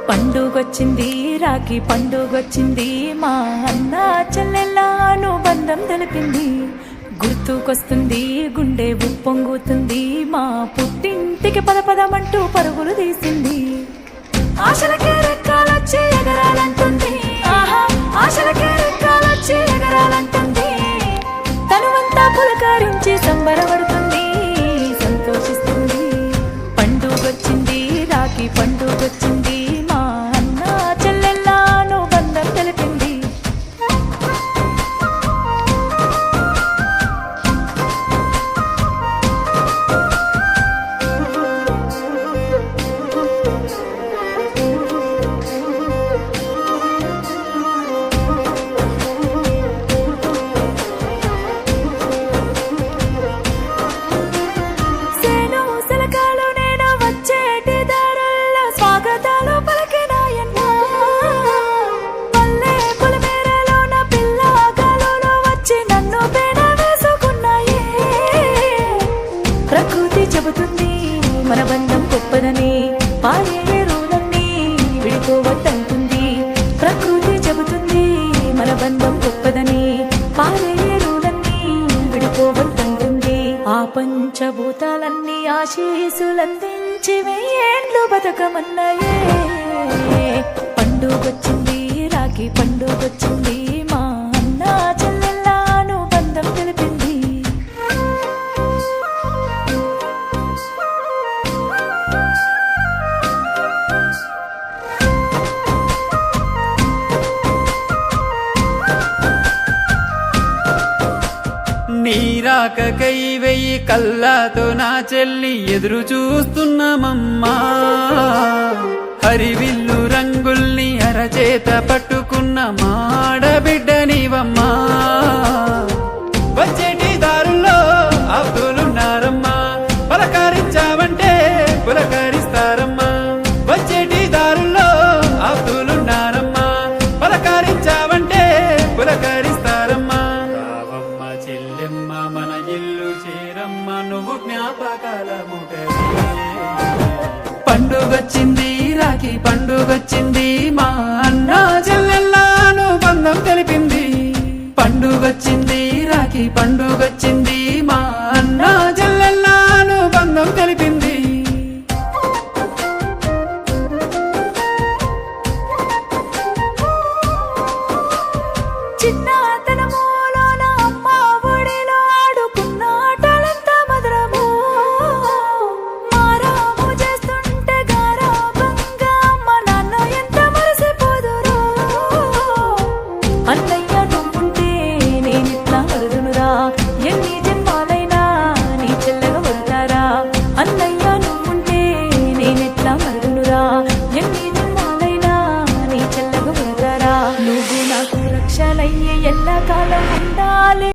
పండుగొచ్చింది రాఖీ పండుగొచ్చింది మా అన్న చెల్లెల్లాను బంధం తెలిపింది. గుర్తుకొస్తుంది గుండె ఉప్పొంగుతుంది మా పుట్టింటికి పదపదమంటూ పరుగులు తీసింది. ఆశలకే రెక్కాలొచ్చి ఎగరాలంటుంది, ఆహా ఆశలకే రెక్కాలొచ్చి ఎగరాలంటుంది. తనువంతా పులకరించి సంబరపడుతుంది, సంతోషిస్తుంది. పండుగొచ్చింది రాఖీ పండుగొచ్చింది మా అన్న చెల్లెల్లాను బంధం తెలిపింది. ప్రకృతి చెబుతుంది మన బంధం గొప్పదని, పాడే రోజన్నీ విడిపోవద్దంటుంది. ప్రకృతి చెబుతుంది మన బంధం గొప్పదని, పాడే రోజన్నీ విడిపోవద్దంటుంది. ఆ పంచభూతాలన్నీ ఆశీసులందించి వెయ్యేండ్లు బతకమన్నాయే. పండుగొచ్చింది రాఖీ పండుగొచ్చింది మా అన్న చెల్లెల్లాను బంధం తెలిపింది. నీరాకకై వెయ్యి కళ్ళతో నా చెల్లి ఎదురు చూస్తున్నామమ్మా. హరివిల్లు రంగుల్ని అరచేత పట్టుకున్న మాడబిడ్డ నీవమ్మా. వచ్చేటి దారుల్లో ఆప్తులున్నారమ్మా, పలకరించావంటే పులకరిస్తారమ్మా. వచ్చేటి దారుల్లో ఆప్తులున్నారమ్మా, పలకరించావంటే పులకరిస్తారమ్మా. చెల్లెమ్మ మన ఇల్లు చేరమ్మ, నువ్వు జ్ఞాపకాల ముటవి. పండుగొచ్చింది రాఖీ పండుగొచ్చింది మా అన్న చెల్లెల్లాను బంధం తెలిపింది. పండుగొచ్చింది రాఖీ పండుగొచ్చింది మా అన్న చెల్లెల్లాను బంధం తెలిపింది. చిన్నతనములోన అమ్మ ఒడిలో ఆడుకున్న ఆటలంత మధురము, మారాము చేస్తుంటే గారాబంగా అమ్మ నాన్న ఎంత మరసిపోదురు. అన్నయ్య నువ్వుంటే నేనిట్లా మరుదునురా, ఎన్ని జన్మాలైనా నీ చెల్లెగా వరుతారా. అన్నయ్య నువ్వుంటే నేనిట్లా మరుదునురా, ఎన్ని జన్మాలైనా నీ చెల్లెగా వరుతారా. నువ్వు నాకు రక్షలయ్యే ఎల్లకాలం ఉండాలి.